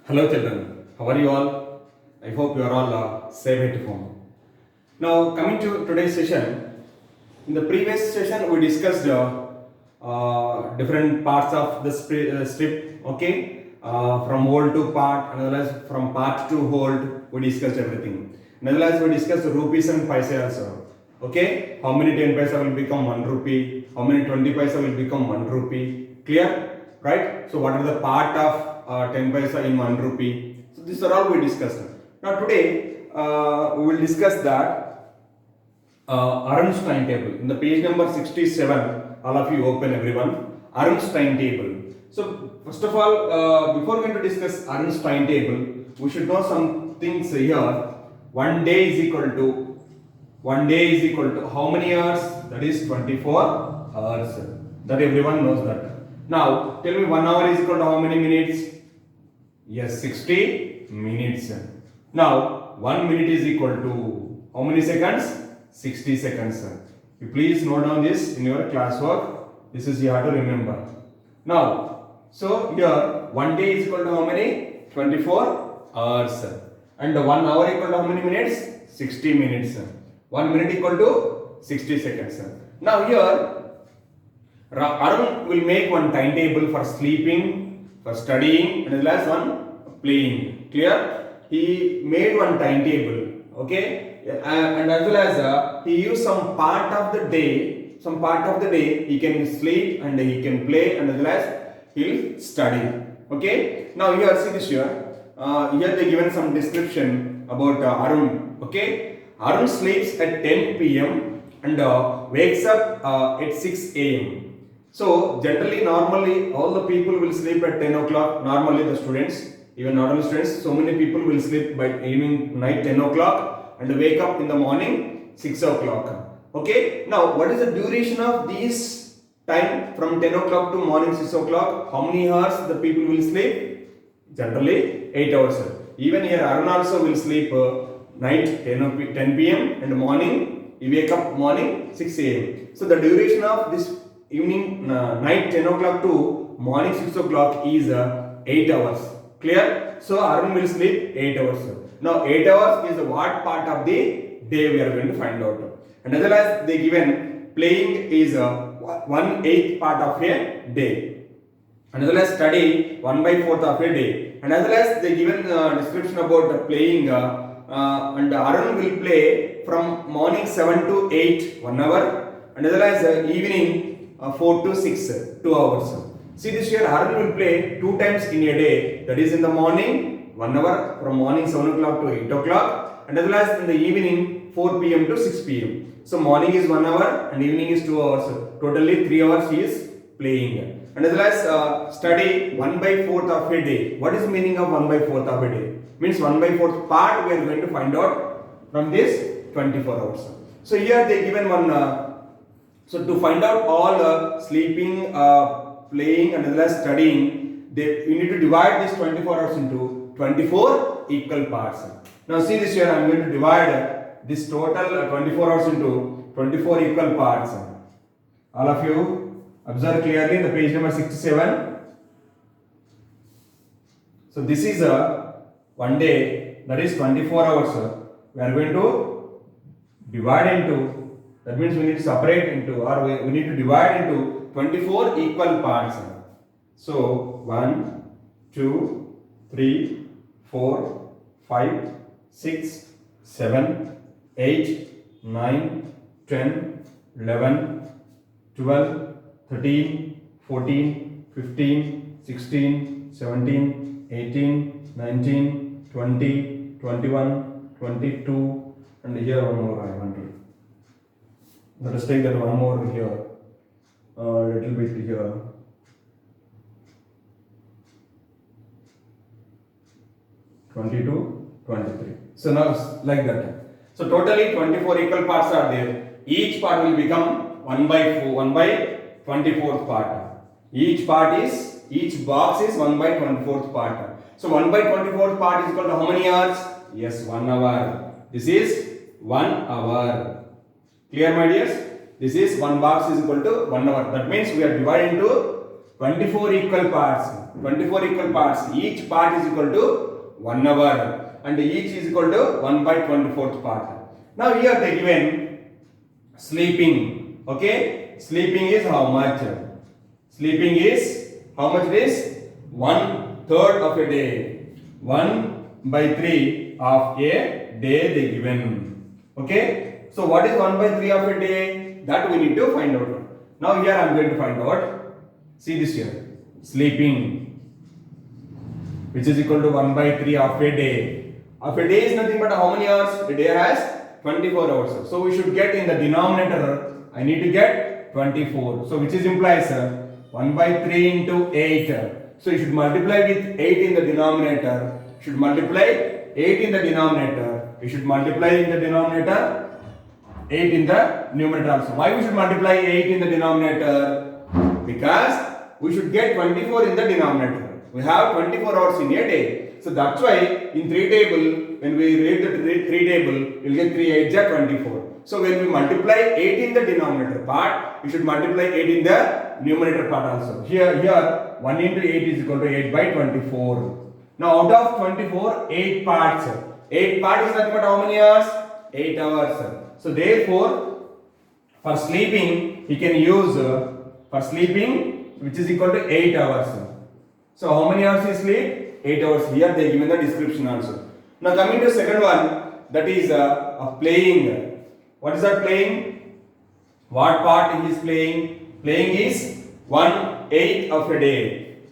Hello children, how are you all? I hope you are all safe at home. Now coming to today's session, in the previous session we discussed different parts of the strip, okay? From whole to part, and as well as from part to whole, we discussed everything. And as well as we discussed rupees and paise also, okay? How many 10 paisa will become 1 rupee, how many 20 paisa will become 1 rupee, clear? Right? So what are the part of 10 paisa in 1 rupee? So these are all we discussed. Now today we will discuss that Arun's timetable. In the page number 67, all of you open everyone. Arun's timetable. So first of all, before going to discuss Arun's timetable, we should know some things here. 1 day is equal to how many hours? That is 24 hours. That everyone knows that. Now tell me 1 hour is equal to how many minutes? Yes, 60 minutes. Now 1 minute is equal to how many seconds? 60 seconds. You please note down this in your classwork. This is you have to remember. Now, so here 1 day is equal to how many? 24 hours. And 1 hour equal to how many minutes? 60 minutes. 1 minute equal to 60 seconds. Now here Arun will make one timetable for sleeping, for studying, and as well as one playing. Clear? He made one timetable. Okay, and as well as he used some part of the day. Some part of the day he can sleep and he can play, and as well as he'll study. Okay. Now here see this here. Here they given some description about Arun. Okay. Arun sleeps at 10 p.m. and wakes up at 6 a.m. So generally, normally, all the people will sleep at 10 o'clock. Normally, the students, even not only students, so many people will sleep by evening, night 10 o'clock and wake up in the morning 6 o'clock. Okay. Now, what is the duration of this time from 10 o'clock to morning 6 o'clock? How many hours the people will sleep? Generally, 8 hours. Even here, Arun also will sleep night 10 p.m. and morning, he wake up morning 6 a.m. So, the duration of this evening night 10 o'clock to morning 6 o'clock is 8 hours. Clear? So Arun will sleep 8 hours. Now 8 hours is what part of the day we are going to find out. And as well as they given playing is 1/8 part of a day. And as well as study 1/4 of a day. And as well as they given description about playing and Arun will play from morning 7 to 8 1 hour. And as well as evening 4 to 6, 2 hours. See this here, Arun will play 2 times in a day. That is in the morning, 1 hour from morning 7 o'clock to 8 o'clock. And as well as in the evening, 4 p.m. to 6 p.m. So morning is 1 hour and evening is 2 hours. Totally 3 hours he is playing. And as well as study 1/4 of a day. What is the meaning of 1/4 of a day? Means 1/4 part we are going to find out from this 24 hours. So here they given one. So to find out all sleeping, playing and as well as studying, you need to divide this 24 hours into 24 equal parts. Now see this here, I am going to divide this total 24 hours into 24 equal parts. All of you observe clearly in the page number 67. So this is one day, that is 24 hours. We are going to divide into, that means we need to separate into, or we need to divide into 24 equal parts. So 1, 2, 3, 4, 5, 6, 7, 8, 9, 10, 11, 12, 13, 14, 15, 16, 17, 18, 19, 20, 21, 22, and here one more I want to. Let us take that one more here, little bit here. (22), 23. So now it's like that. So totally 24 equal parts are there. Each part will become 1/24th part. Each box is 1/24th part. So 1/24th part is equal to how many hours? Yes, 1 hour. This is 1 hour. Clear, my dears? This is one box is equal to 1 hour. That means we are dividing into 24 equal parts. 24 equal parts. Each part is equal to 1 hour and each is equal to 1 by 24th part. Now here they given sleeping. Okay, sleeping is how much? Sleeping is how much it is? 1/3 of a day. 1/3 of a day they given. Okay, so what is 1/3 of a day? That we need to find out. Now here I am going to find out. See this here. Sleeping, which is equal to 1/3 of a day. Of a day is nothing but how many hours? A day has 24 hours. So we should get in the denominator, I need to get 24. So which is implies 1/3 into 8. So you should multiply with 8 in the denominator. You should multiply 8 in the denominator. You should multiply in the denominator 8 in the numerator also. Why we should multiply 8 in the denominator? Because we should get 24 in the denominator. We have 24 hours in a day. So that's why in 3 table, when we read the 3 table, you will get 3 8s are 24. So when we multiply 8 in the denominator part, we should multiply 8 in the numerator part also. Here 1 into 8 is equal to 8 by 24. Now out of 24, 8 parts. 8 parts is nothing but how many hours? 8 hours. So therefore, for sleeping, he can use for sleeping, which is equal to 8 hours. So how many hours he sleep? 8 hours. Here they given the description also. Now coming to second one, that is playing. What is that playing? What part he is playing? Playing is 1/8 of a day.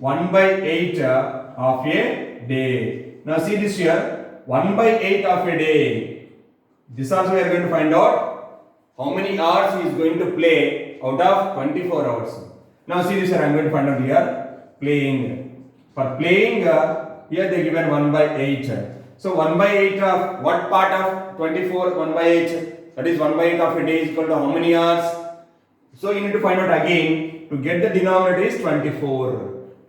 1/8 of a day. Now see this here. 1/8 of a day. This also we are going to find out how many hours he is going to play out of 24 hours. Now see this here. I am going to find out here. Playing. For playing, here they given 1/8. So 1/8 of what part of 24? 1/8. That is 1/8 of a day is equal to how many hours? So you need to find out again. To get the denominator is 24.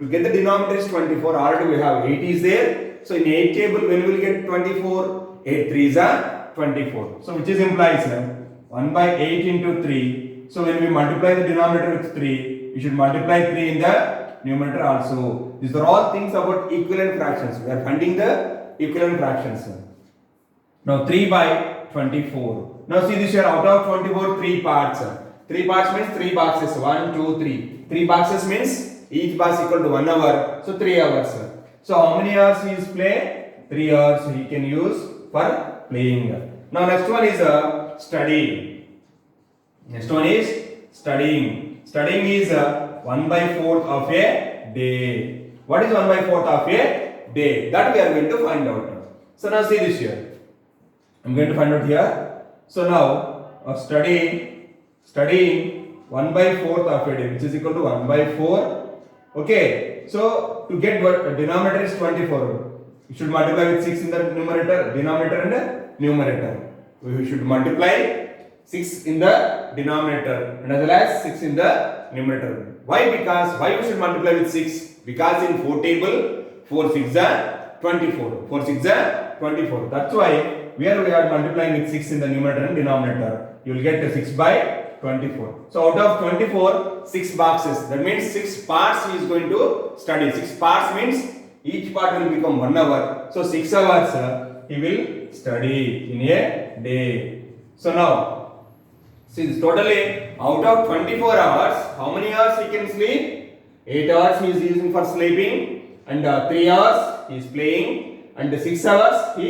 To get the denominator is 24. Already we have 8 is there. So in 8 table, when we will get 24? 8 3s are 24. So which is implies 1/8 into 3. So when we multiply the denominator with 3, we should multiply 3 in the numerator also. These are all things about equivalent fractions. We are finding the equivalent fractions. Now 3 by 24. Now see this here. Out of 24, 3 parts. 3 parts means 3 boxes. 1, 2, 3. 3 boxes means each box equal to 1 hour. So 3 hours. So how many hours he is play? 3 hours he can use for playing. Now next one is studying. Next one is studying. Studying is 1/4 of a day. What is 1/4 of a day? That we are going to find out. So now see this here. I'm going to find out here. So now studying 1/4 of a day, which is equal to 1/4. Okay. So to get what denominator is 24, you should multiply with 6 in the denominator and numerator. We should multiply 6 in the denominator and as well as 6 in the numerator. Why? Because why we should multiply with 6? Because in 4 table 4 6 are 24. 4 6 are 24. That's why where we are multiplying with 6 in the numerator and denominator, you will get 6 by 24. So out of 24, 6 boxes. That means 6 parts he is going to study. 6 parts means each part will become 1 hour. So 6 hours he will study in a day. So now, see this totally out of 24 hours, how many hours he can sleep? 8 hours he is using for sleeping and 3 hours he is playing and 6 hours he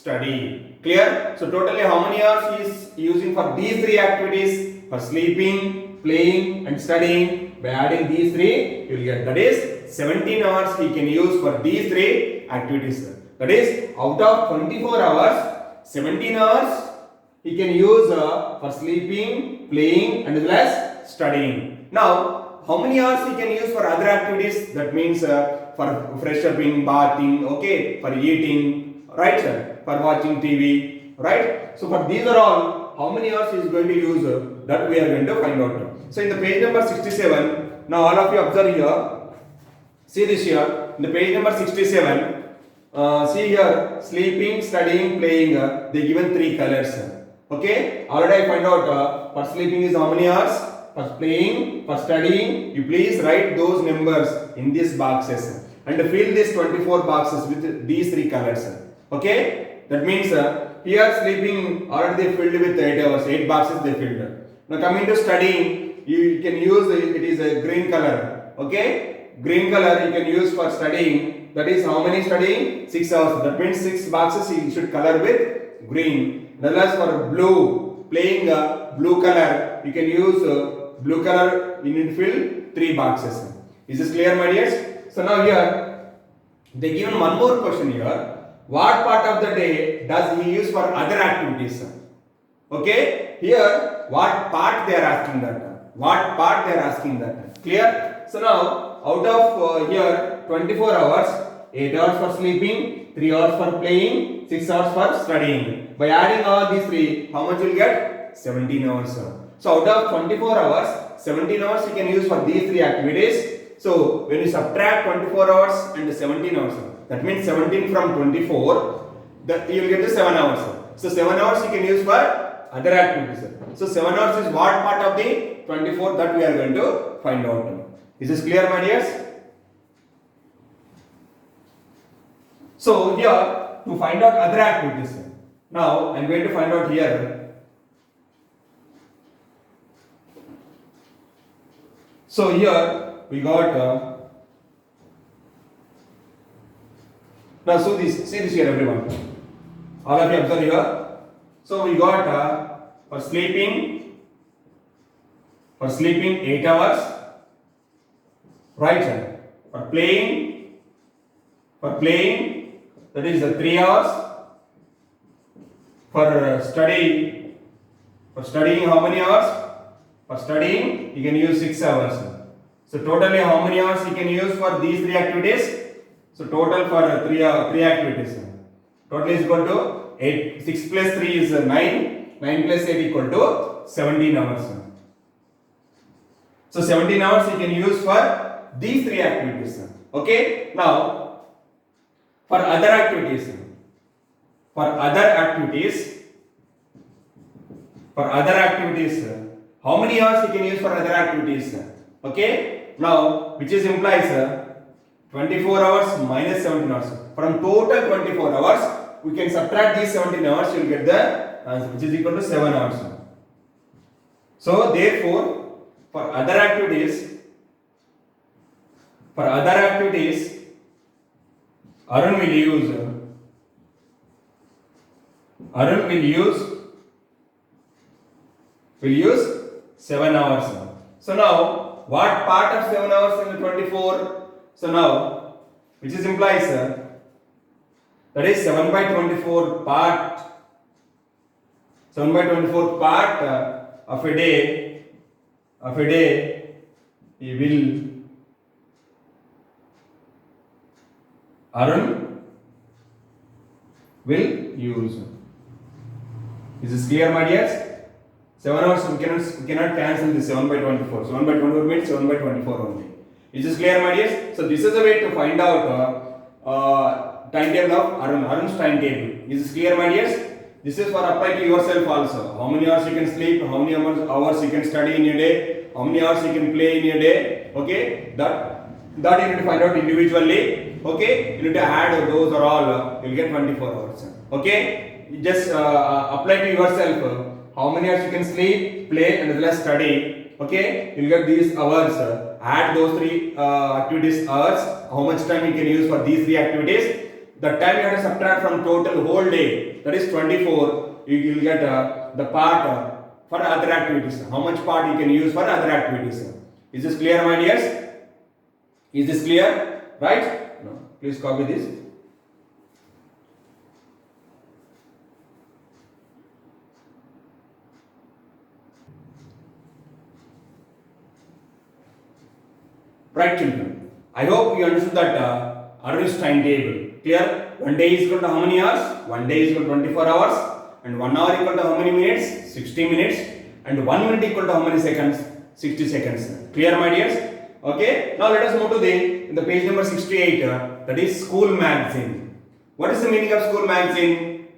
study. Clear? So totally how many hours he is using for these 3 activities? For sleeping, playing and studying. By adding these 3, you will get that is 17 hours he can use for these 3 activities. That is out of 24 hours, 17 hours he can use for sleeping, playing and as well as studying. Now how many hours he can use for other activities? That means for fresh upping, bathing, okay, for eating, right sir, for watching TV, right? So for these are all, how many hours he is going to use? That we are going to find out. So in the page number 67, now all of you observe here. See this here. In the page number 67, see here, sleeping, studying, playing. They given 3 colors. Okay. Already I find out for sleeping is how many hours? for playing, for studying, you please write those numbers in these boxes and fill these 24 boxes with these three colors. Okay? That means here sleeping already they filled with 8 hours, 8 boxes they filled. Now coming to studying, you can use it is a green color. Okay? Green color you can use for studying. That is how many studying? 6 hours. That means 6 boxes you should color with green. Whereas for blue, playing blue color, you can use blue color. You need to fill 3 boxes. Is this clear, my dears? So now here they given one more question here. What part of the day does he use for other activities? Okay, here what part they are asking that? What part they are asking that? Clear? So now out of here 24 hours, 8 hours for sleeping, 3 hours for playing, 6 hours for studying. By adding all these three, how much you will get? 17 hours. So out of 24 hours, 17 hours you can use for these three activities. So when you subtract 24 hours and 17 hours, that means 17 from 24, you will get the 7 hours. So 7 hours you can use for other activities. So 7 hours is what part of the 24 that we are going to find out. Is this clear, my dears? So here to find out other activities. Now I am going to find out here. So here we got now see this here everyone. All of you observe here. So we got for sleeping 8 hours, right? For playing that is 3 hours. For studying how many hours? For studying you can use 6 hours. So totally how many hours you can use for these three activities? So total for three activities. Total is equal to 8. 6 plus 3 is 9. 9 plus 8 equal to 17 hours. So 17 hours you can use for these three activities. Okay. Now for other activities, how many hours you can use for other activities? Okay. Now which is implies 24 hours minus 17 hours. From total 24 hours, we can subtract these 17 hours, you will get the answer which is equal to 7 hours. So therefore, for other activities, Arun will use 7 hours. So now, what part of 7 hours in the 24? So now, which is implies that is 7 by 24 part. 7 by 24 part of a day. Arun will use. Is this clear, my dears? 7 hours we cannot cancel this 7 by 24. 7 by 24 means 7 by 24 only. Is this clear, my dears? So this is a way to find out timetable of Arun's timetable. Is this clear, my dears? This is for apply to yourself also. How many hours you can sleep, how many hours you can study in a day, how many hours you can play in a day. Okay, that you need to find out individually. Okay, you need to add those are all. You will get 24 hours. Okay, you just apply to yourself. How many hours you can sleep, play, and as well as study. Okay, you will get these hours. Add those three activities hours. How much time you can use for these three activities? The time you have to subtract from total whole day. That is 24. You will get the part for other activities. How much part you can use for other activities? Is this clear, my dears? Is this clear? Right? No. Please copy this. Right, children. I hope you understood that Arun's timetable. Clear? 1 day is equal to how many hours? 1 day is equal to 24 hours. And 1 hour equal to how many minutes? 60 minutes. And 1 minute equal to how many seconds? 60 seconds. Clear, my dears? Okay. Now let us move to the page number 68. That is school magazine. What is the meaning of school magazine?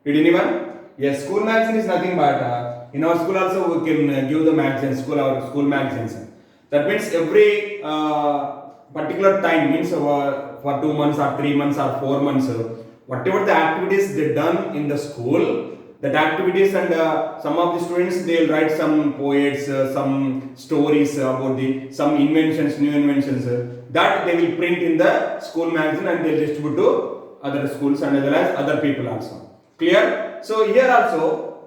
Did anyone? Yes, school magazine is nothing but In our school also we can give the magazines, school magazines. That means every particular time, means for 2 months or 3 months or 4 months, whatever the activities they done in the school, that activities, and some of the students they'll write some poets, some stories about the some inventions, new inventions, that they will print in the school magazine and they'll distribute to other schools and as well as other people also. Clear? So here also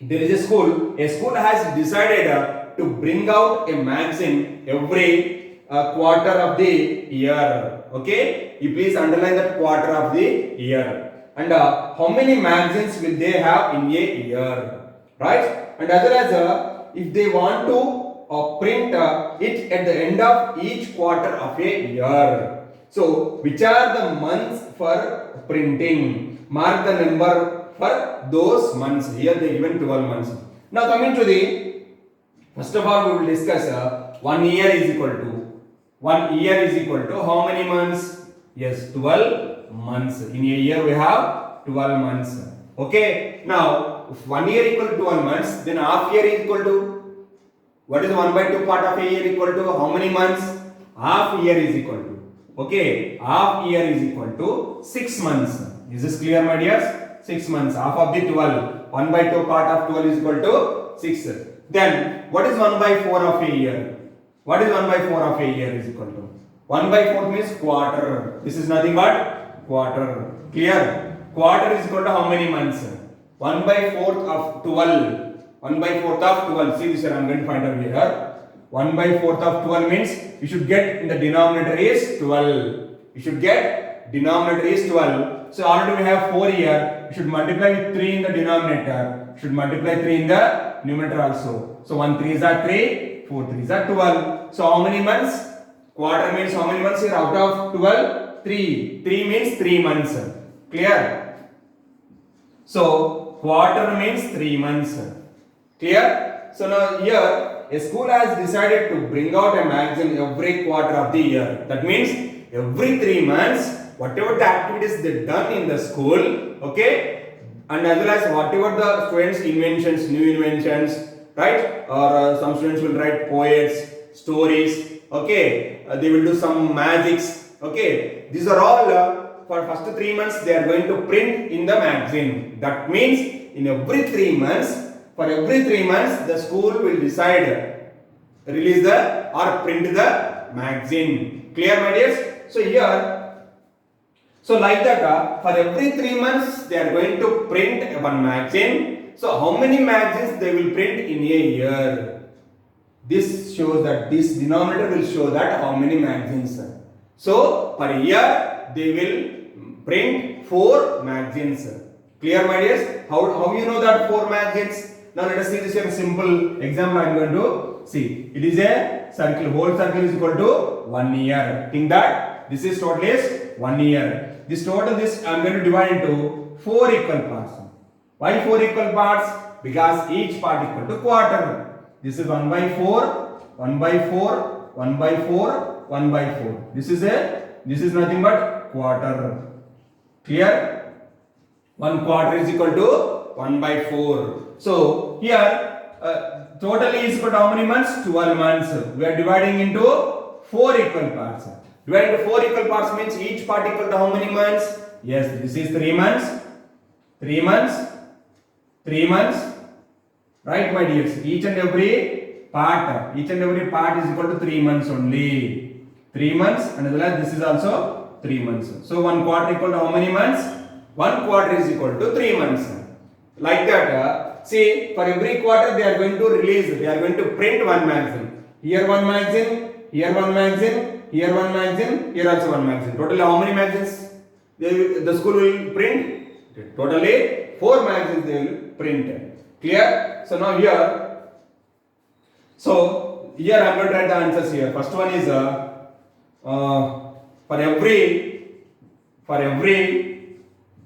there is a school. A school has decided to bring out a magazine every quarter of the year. Okay, you please underline that quarter of the year. And how many magazines will they have in a year, right? And as well as if they want to print it at the end of each quarter of a year. So which are the months for printing? Mark the number for those months. Here they given 12 months. Now coming to the, first of all we will discuss 1 year is equal to, 1 year is equal to how many months? Yes, 12 months. In a year we have 12 months. Okay, now if 1 year equal to 12 months, then half year is equal to, what is 1 by 2 part of a year equal to how many months? Half year is equal to, okay, half year is equal to 6 months. Is this clear, my dears? 6 months. Half of the 12, 1 by 2 part of 12 is equal to 6. Then what is 1 by 4 of a year? What is 1 by 4 of a year is equal to? 1 by 4 means quarter. This is nothing but quarter. Clear? Quarter is equal to how many months? 1 by 4th of 12. 1 by 4th of 12. See this, I am going to find out here. 1 by 4th of 12 means you should get in the denominator is 12. You should get denominator is 12. So already we have 4 here. You should multiply with 3 in the denominator. You should multiply 3 in the numerator also. So 1 3s are 3, 4 3s are 12. So how many months? Quarter means how many months here? Out of 12, 3. 3 means 3 months. Clear? So quarter means 3 months. Clear? So now here a school has decided to bring out a magazine every quarter of the year. That means every 3 months, whatever the activities they done in the school, okay, and as well as whatever the students' inventions, new inventions, right? Or some students will write poets, stories, okay, they will do some magics, okay. These are all for first 3 months they are going to print in the magazine. That means in every 3 months, for every 3 months the school will decide release the or print the magazine. Clear, my dears? So here, so like that for every 3 months they are going to print one magazine. So how many magazines they will print in a year? This shows that this denominator will show that how many magazines. So per year they will print 4 magazines. Clear, my dears? How you know that 4 magazines? Now let us see this in a simple example. I am going to see. It is a circle. Whole circle is equal to 1 year. Think that this is total is 1 year. This total I am going to divide into 4 equal parts. Why 4 equal parts? Because each part equal to quarter. This is 1 by 4, 1 by 4, 1 by 4, 1 by 4. This is nothing but quarter. Clear? 1 quarter is equal to 1 by 4. So here totally is equal to how many months? 12 months. We are dividing into 4 equal parts. Dividing into 4 equal parts means each part equal to how many months? Yes, this is 3 months, 3 months, 3 months. Right, my dears? Each and every part is equal to 3 months only. 3 months, and as well as this is also 3 months. So 1 quarter equal to how many months? 1 quarter is equal to 3 months. Like that, see, for every quarter they are going to release, they are going to print one magazine. Here one magazine, here one magazine, here one magazine, here also one magazine. Totally how many magazines the school will print? Totally 4 magazines they will print. Clear? So now here, I am going to write the answers here. First one is for every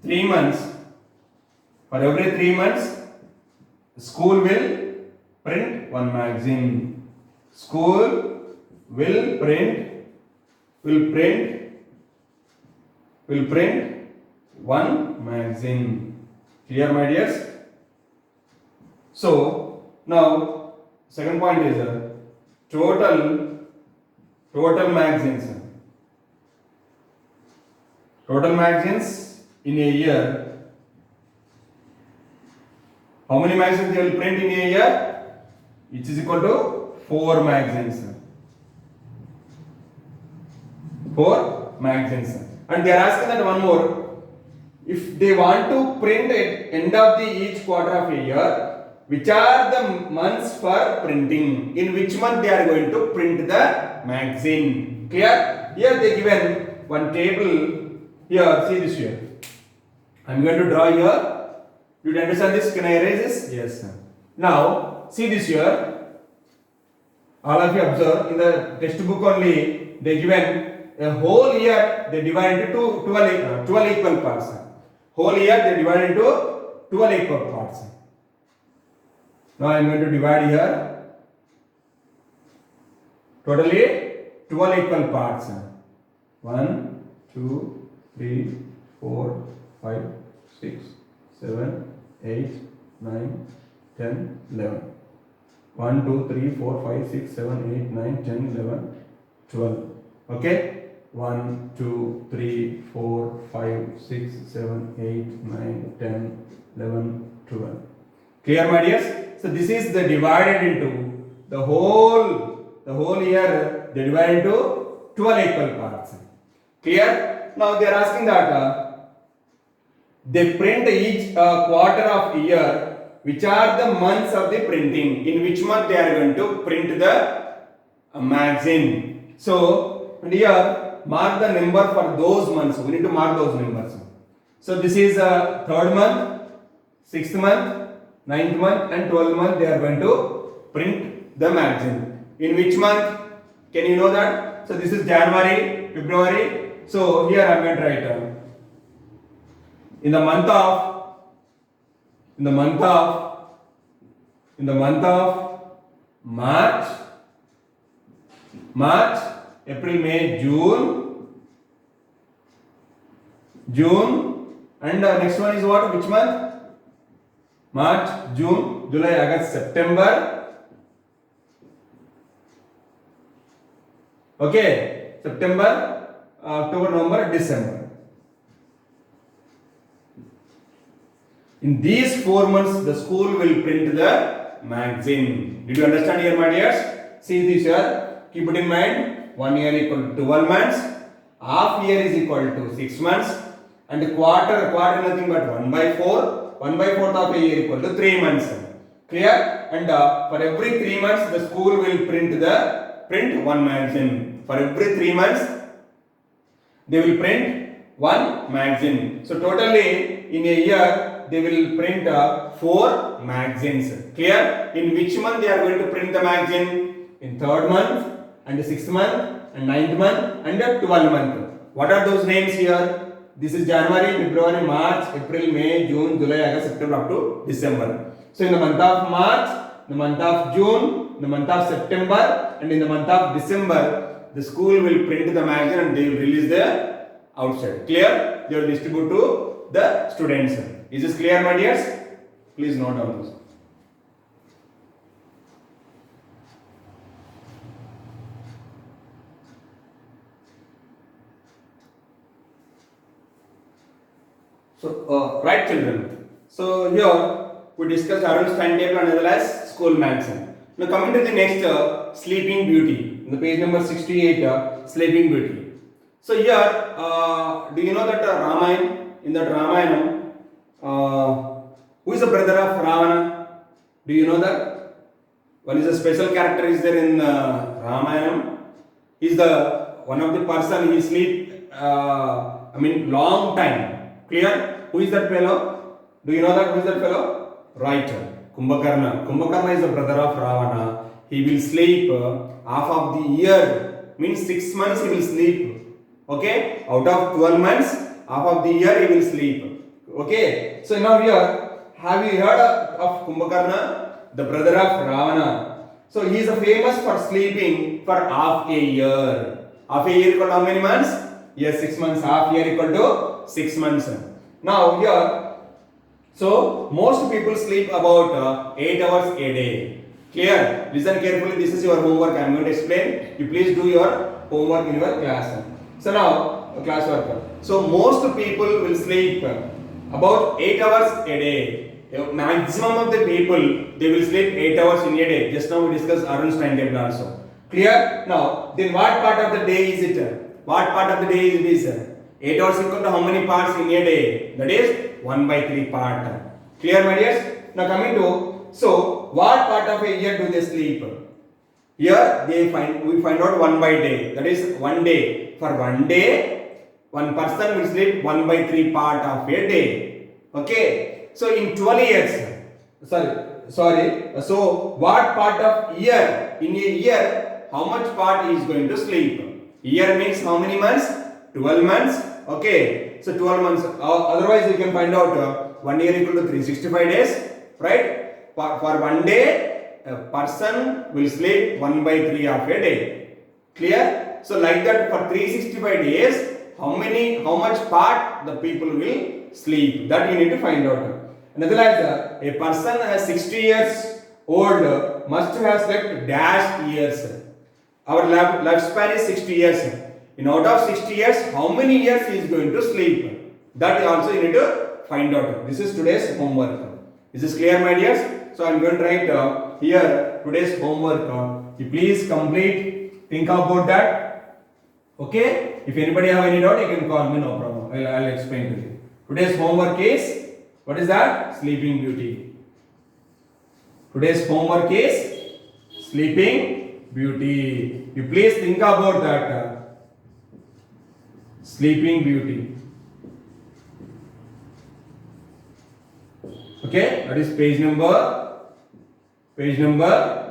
3 months, school will print one magazine. School will print one magazine. Clear, my dears? So now second point is total magazines. Total magazines in a year. How many magazines they will print in a year? It is equal to 4 magazines. 4 magazines. And they are asking that one more. If they want to print at end of the each quarter of a year, which are the months for printing? In which month they are going to print the magazine? Clear? Here they given one table. Here, see this here. I am going to draw here. Did you understand this? Can I erase this? Yes, sir. Now, see this here. All of you observe in the textbook only they given a whole year they divide into 12 equal parts. Whole year they divide into 12 equal parts. Now I am going to divide here totally 12 equal parts. 1, 2, 3, 4, 5, 6, 7, 8, 9, 10, 11. 1, 2, 3, 4, 5, 6, 7, 8, 9, 10, 11, 12. Okay? 1, 2, 3, 4, 5, 6, 7, 8, 9, 10, 11, 12. Clear, my dears? So this is the divided into the whole year they divide into 12 equal parts. Clear? Now they are asking that they print each quarter of year. Which are the months of the printing? In which month they are going to print the magazine? So here mark the number for those months. We need to mark those numbers. So this is 3rd month, 6th month, 9th month and 12th month they are going to print the magazine. In which month? Can you know that? So this is January, February. So here I am going to write in the month of March, April, May, June, and next one is what? Which month? March, June, July, August, September. Okay, September, October, November, December. In these 4 months, the school will print the magazine. Did you understand here, my dears? See this here. Keep it in mind. 1 year equal to 12 months. Half year is equal to 6 months. And quarter nothing but 1 by 4. 1 by 4th of a year equal to 3 months. Clear? And for every 3 months, the school will print one magazine. For every 3 months, they will print one magazine. So totally in a year, they will print 4 magazines. Clear? In which month they are going to print the magazine? In 3rd month and 6th month and 9th month and 12th month. What are those names here? This is January, February, March, April, May, June, July, August, September up to December. So in the month of March, the month of June, the month of September and in the month of December, the school will print the magazine and they will release the outside. Clear? They will distribute to the students. Is this clear, my dears? Please note down this. So, right children. So here we discussed Arun's timetable and as well as school magazine. Now coming to the next Sleeping Beauty. In the page number 68, Sleeping Beauty. So here, do you know that Ramayana? In that Ramayana, who is the brother of Ravana? Do you know that? One is a special character is there in Ramayana. He is the one of the person he sleep. Long time. Clear? Who is that fellow? Do you know that? Who is that fellow? Right. Kumbhakarna. Kumbhakarna is the brother of Ravana. He will sleep half of the year. Means 6 months he will sleep. Okay? Out of 12 months, half of the year he will sleep. Okay? So now here, have you heard of Kumbhakarna? The brother of Ravana. So he is famous for sleeping for half a year. Half a year equal to how many months? Yes, 6 months. Half year equal to 6 months. Now here, So most people sleep about 8 hours a day. Clear? Listen carefully. This is your homework. I am going to explain. You please do your homework in your class. So now class work. So most people will sleep about 8 hours a day. Maximum of the people they will sleep 8 hours in a day. Just now we discussed Arun's timetable also. Clear? Now then what part of the day is it? What part of the day is this? 8 hours equal to how many parts in a day? That is 1/3 part. Clear, my dears? Now coming to, so what part of a year do they sleep? Here we find out 1/day. That is 1 day. For 1 day, one person will sleep 1/3 part of a day. Okay. So in 12 years, sorry. So what part of year? In a year, how much part is going to sleep? Year means how many months? 12 months. Okay. So 12 months. Otherwise, you can find out 1 year equal to 365 days. Right? For 1 day, a person will sleep 1/3 of a day. Clear? So like that for 365 days, how much part the people will sleep? That you need to find out. Another like a person has 60 years old must have slept dash years. Our lifespan is 60 years. In out of 60 years, how many years he is going to sleep? That also you need to find out. This is today's homework. Is this clear, my dears? So I am going to write here today's homework. You please complete. Think about that. Okay? If anybody have any doubt, you can call me. No problem. I'll explain to you. Today's homework is, what is that? Sleeping Beauty. Today's homework is Sleeping Beauty. You please think about that. Sleeping Beauty. Okay, that is page number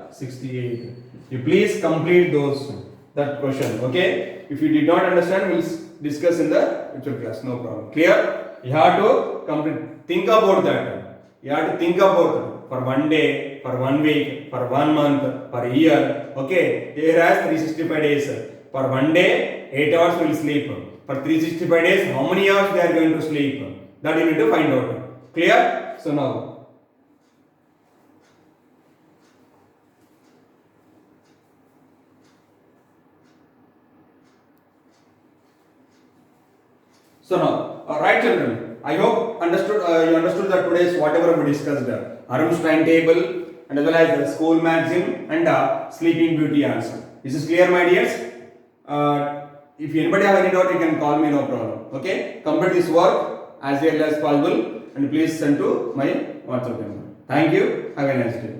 68. You please complete that question. Okay, if you did not understand, we'll discuss in the virtual class. No problem. Clear? You have to complete. Think about that. You have to think about it for 1 day, for 1 week, for 1 month, for a year. Okay, here has 365 days. For 1 day, 8 hours will sleep. For 365 days, how many hours they are going to sleep? That you need to find out. Clear? So now. Alright children, I hope you understood that today's whatever we discussed, Arun's timetable and as well as the school magazine and Sleeping Beauty also. This is clear, my dears? If anybody have any doubt, you can call me, no problem. Okay, complete this work as early as possible and please send to my WhatsApp number. Thank you. Have a nice day.